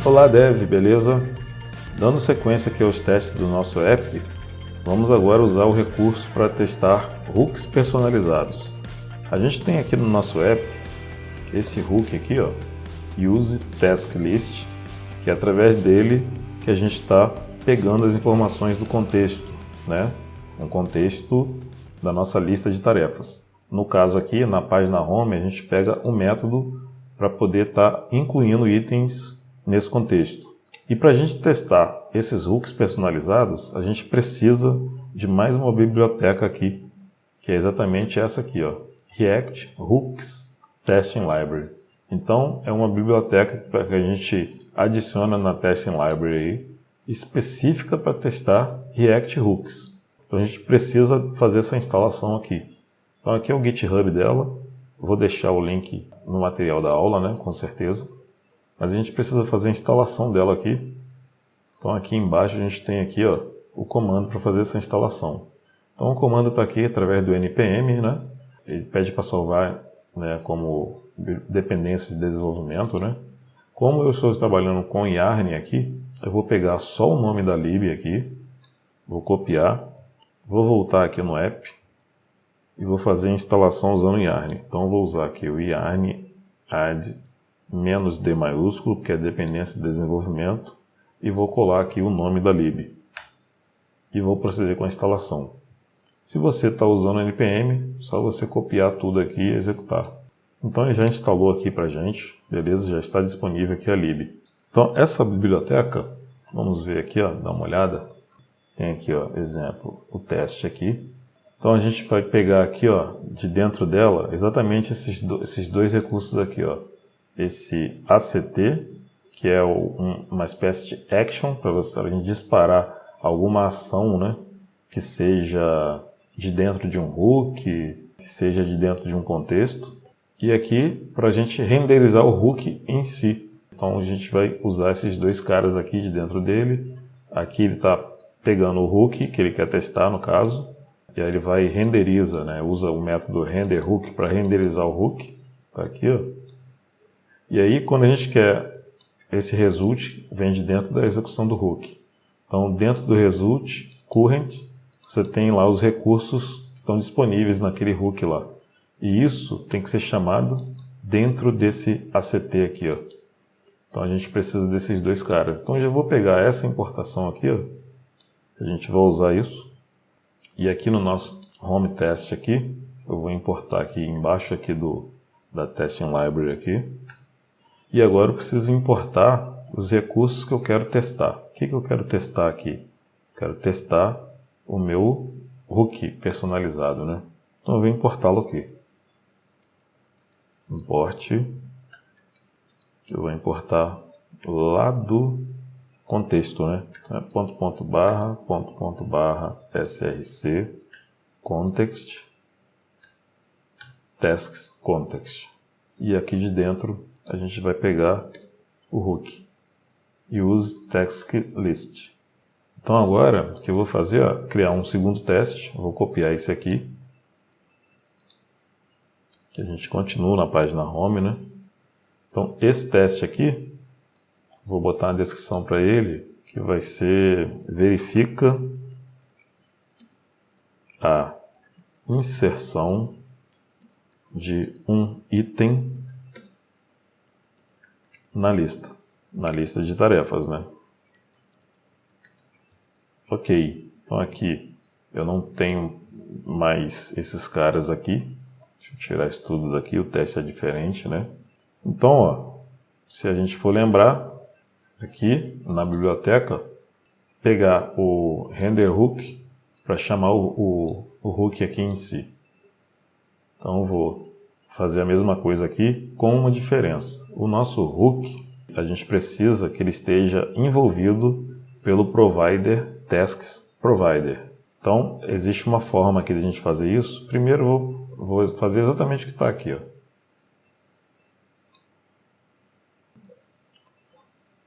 Olá Dev, beleza? Dando sequência aqui aos testes do nosso app, vamos agora usar o recurso para testar hooks personalizados. A gente tem aqui no nosso app esse hook aqui, ó, Use Task List, que é através dele que a gente está pegando as informações do contexto, né? Um contexto da nossa lista de tarefas. No caso aqui, na página Home, a gente pega um método para poder estar incluindo itens nesse contexto. E para a gente testar esses hooks personalizados, a gente precisa de mais uma biblioteca aqui, que é exatamente essa aqui, ó, React Hooks Testing Library. Então, é uma biblioteca que a gente adiciona na Testing Library aí, específica para testar React Hooks. Então, a gente precisa fazer essa instalação aqui. Então, aqui é o GitHub dela. Vou deixar o link no material da aula, né, com certeza. Mas a gente precisa fazer a instalação dela aqui. Então, aqui embaixo a gente tem aqui, ó, o comando para fazer essa instalação. Então, o comando está aqui através do npm, né? Ele pede para salvar, né, como dependência de desenvolvimento, né? Como eu estou trabalhando com Yarn aqui, eu vou pegar só o nome da lib aqui, vou copiar, vou voltar aqui no app e vou fazer a instalação usando Yarn. Então, eu vou usar aqui o Yarn add -d maiúsculo, que é dependência de desenvolvimento, e vou colar aqui o nome da lib. E vou proceder com a instalação. Se você está usando npm, só você copiar tudo aqui e executar. Então ele já instalou aqui para a gente, beleza? Já está disponível aqui a lib. Então essa biblioteca, vamos ver aqui, ó, dar uma olhada. Tem aqui, ó, exemplo, o teste aqui. Então a gente vai pegar aqui, ó, de dentro dela, exatamente esses dois recursos aqui, ó. Esse ACT, que é uma espécie de action para a gente disparar alguma ação, né, que seja de dentro de um hook, que seja de dentro de um contexto. E aqui para a gente renderizar o hook em si. Então a gente vai usar esses dois caras aqui de dentro dele. Aqui ele está pegando o hook que ele quer testar no caso. E aí ele vai renderiza, né, usa o método render hook para renderizar o hook. Está aqui, ó. E aí quando a gente quer esse result, vem de dentro da execução do hook. Então dentro do result current, você tem lá os recursos que estão disponíveis naquele hook lá. E isso tem que ser chamado dentro desse ACT aqui, ó. Então a gente precisa desses dois caras. Então eu já vou pegar essa importação aqui, ó. A gente vai usar isso. E aqui no nosso home test aqui, eu vou importar aqui embaixo aqui da testing library aqui. E agora eu preciso importar os recursos que eu quero testar. O que eu quero testar aqui? Quero testar o meu hook personalizado, né? Então eu vou importá-lo aqui. Import. Eu vou importar lá do contexto, né? /src context tasks context. E aqui de dentro a gente vai pegar o hook. Use task list. Então agora o que eu vou fazer é criar um segundo teste. Eu vou copiar esse aqui. Que a gente continua na página home, né? Então esse teste aqui, vou botar na descrição para ele, que vai ser verifica a inserção de um item na lista de tarefas, né? Ok, então aqui eu não tenho mais esses caras aqui. Deixa eu tirar isso tudo daqui, o teste é diferente, né? Então, ó, se a gente for lembrar, aqui na biblioteca, pegar o render hook para chamar o hook aqui em si. Então eu vou fazer a mesma coisa aqui com uma diferença. O nosso hook, a gente precisa que ele esteja envolvido pelo provider tasks provider. Então existe uma forma aqui de a gente fazer isso. Primeiro eu vou fazer exatamente o que está aqui, ó.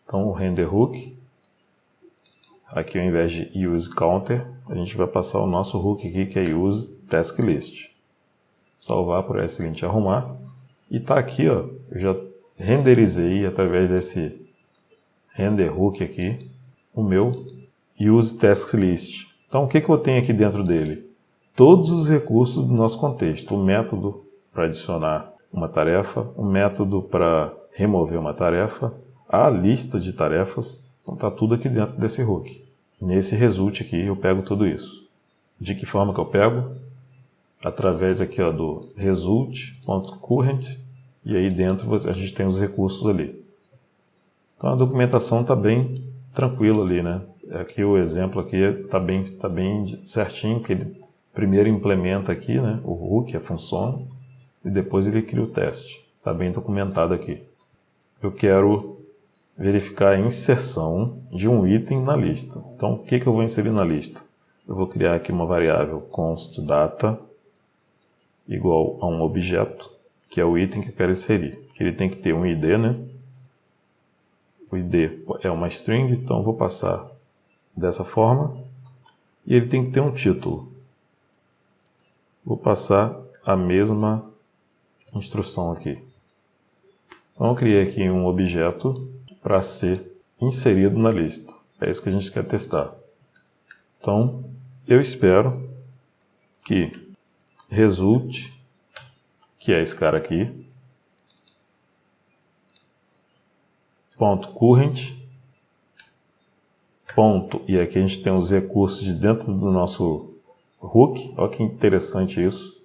Então o render hook, aqui ao invés de use counter, a gente vai passar o nosso hook aqui que é use task list. Salvar por seguinte arrumar. E está aqui, ó, eu já renderizei através render hook aqui, o meu use task list. Então o que eu tenho aqui dentro dele? Todos os recursos do nosso contexto, o método para adicionar uma tarefa, o método para remover uma tarefa, a lista de tarefas, então está tudo aqui dentro desse hook. Nesse result aqui eu pego tudo isso. De que forma que eu pego? Através aqui do result.current, e aí dentro a gente tem os recursos ali. Então a documentação está bem tranquila ali, né? Aqui o exemplo aqui está bem certinho, que ele primeiro implementa aqui, né, o hook, a função, e depois ele cria o teste. Está bem documentado aqui. Eu quero verificar a inserção de um item na lista. Então o que eu vou inserir na lista? Eu vou criar aqui uma variável const data igual a um objeto, que é o item que eu quero inserir. Que ele tem que ter um ID, né? O ID é uma string, então eu vou passar dessa forma. E ele tem que ter um título. Vou passar a mesma instrução aqui. Então eu criei aqui um objeto para ser inserido na lista. É isso que a gente quer testar. Então eu espero que result, que é esse cara aqui, ponto current, ponto, e aqui a gente tem os recursos de dentro do nosso hook, olha que interessante isso,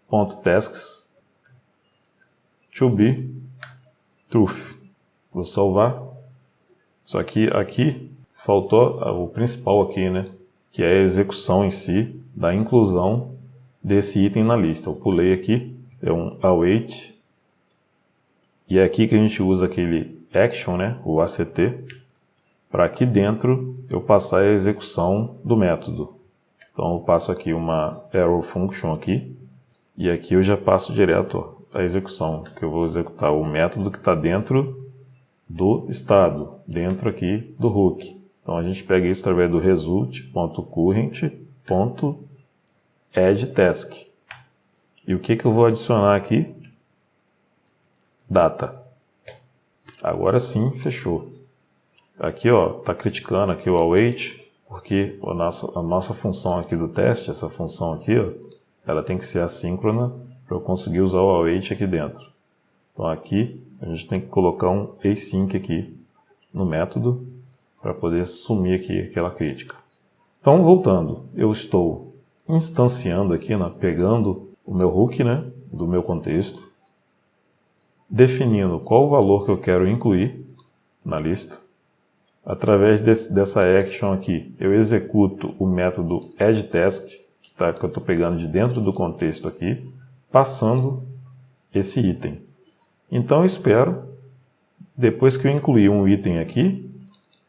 ponto tasks, to be truth. Vou salvar, só que aqui faltou o principal aqui, né, que é a execução em si, da inclusão desse item na lista. Eu pulei aqui, é um await, e é aqui que a gente usa aquele action, né, o ACT, para aqui dentro eu passar a execução do método. Então eu passo aqui uma arrow function aqui, e aqui eu já passo direto a execução, que eu vou executar o método que está dentro do estado, dentro aqui do hook. Então a gente pega isso através do result.current.addTask. E o que eu vou adicionar aqui? Data. Agora sim, fechou. Aqui está criticando aqui o await, porque a nossa função aqui do teste, essa função aqui, ela tem que ser assíncrona para eu conseguir usar o await aqui dentro. Então aqui a gente tem que colocar um async aqui no método para poder sumir aqui aquela crítica. Então voltando, eu estou instanciando aqui, pegando o meu hook, né, do meu contexto, definindo qual o valor que eu quero incluir na lista. Através dessa action aqui, eu executo o método addTask, que eu estou pegando de dentro do contexto aqui, passando esse item. Então eu espero, depois que eu incluir um item aqui,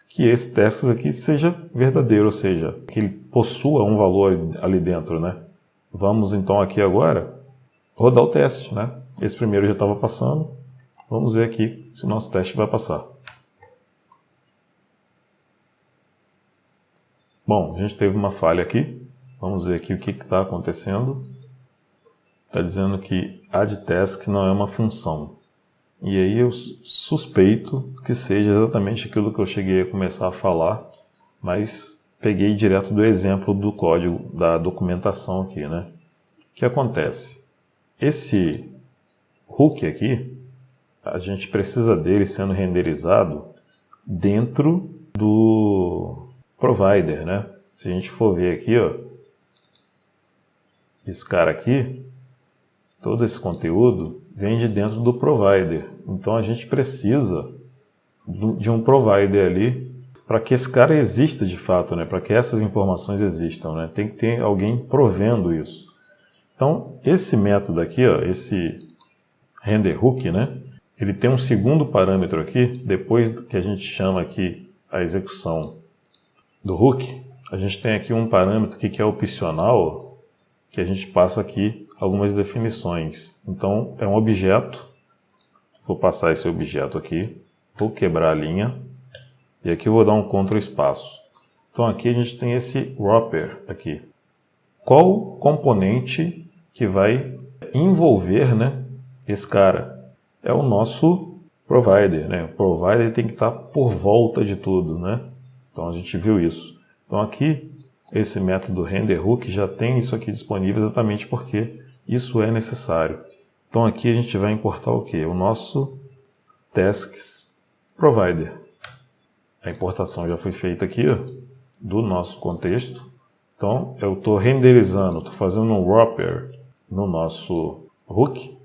que esse task aqui seja verdadeiro, ou seja, que ele possua um valor ali dentro, né? Vamos então aqui agora rodar o teste, né? Esse primeiro já estava passando. Vamos ver aqui se o nosso teste vai passar. Bom, a gente teve uma falha aqui. Vamos ver aqui o que está acontecendo. Está dizendo que addTask não é uma função. E aí eu suspeito que seja exatamente aquilo que eu cheguei a começar a falar, mas peguei direto do exemplo do código da documentação aqui, né? O que acontece? Esse hook aqui, a gente precisa dele sendo renderizado dentro do provider, né? Se a gente for ver aqui, esse cara aqui, todo esse conteúdo vem de dentro do provider. Então a gente precisa de um provider ali para que esse cara exista de fato, né? Para que essas informações existam, né? Tem que ter alguém provendo isso. Então esse método aqui, esse render hook, né? Ele tem um segundo parâmetro aqui, depois que a gente chama aqui a execução do hook, a gente tem aqui um parâmetro aqui que é opcional, que a gente passa aqui algumas definições. Então é um objeto, vou passar esse objeto aqui, vou quebrar a linha, e aqui eu vou dar um Ctrl espaço. Então aqui a gente tem esse wrapper aqui. Qual componente que vai envolver, né, esse cara? É o nosso provider, né? O provider tem que estar por volta de tudo, né? Então a gente viu isso. Então aqui, esse método renderHook já tem isso aqui disponível exatamente porque isso é necessário. Então aqui a gente vai importar o quê? O nosso tasks provider. A importação já foi feita aqui, ó, do nosso contexto. Então eu estou renderizando, estou fazendo um wrapper no nosso hook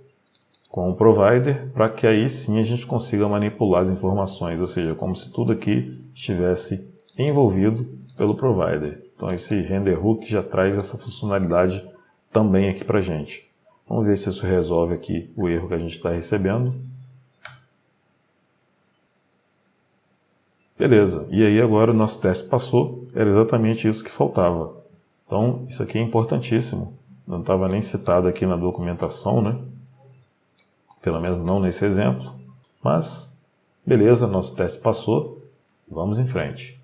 com o provider para que aí sim a gente consiga manipular as informações, ou seja, como se tudo aqui estivesse envolvido pelo provider. Então esse renderHook já traz essa funcionalidade também aqui para a gente. Vamos ver se isso resolve aqui o erro que a gente está recebendo. Beleza, e aí agora o nosso teste passou, era exatamente isso que faltava. Então isso aqui é importantíssimo, não estava nem citado aqui na documentação, né? Pelo menos não nesse exemplo, mas beleza, nosso teste passou, vamos em frente.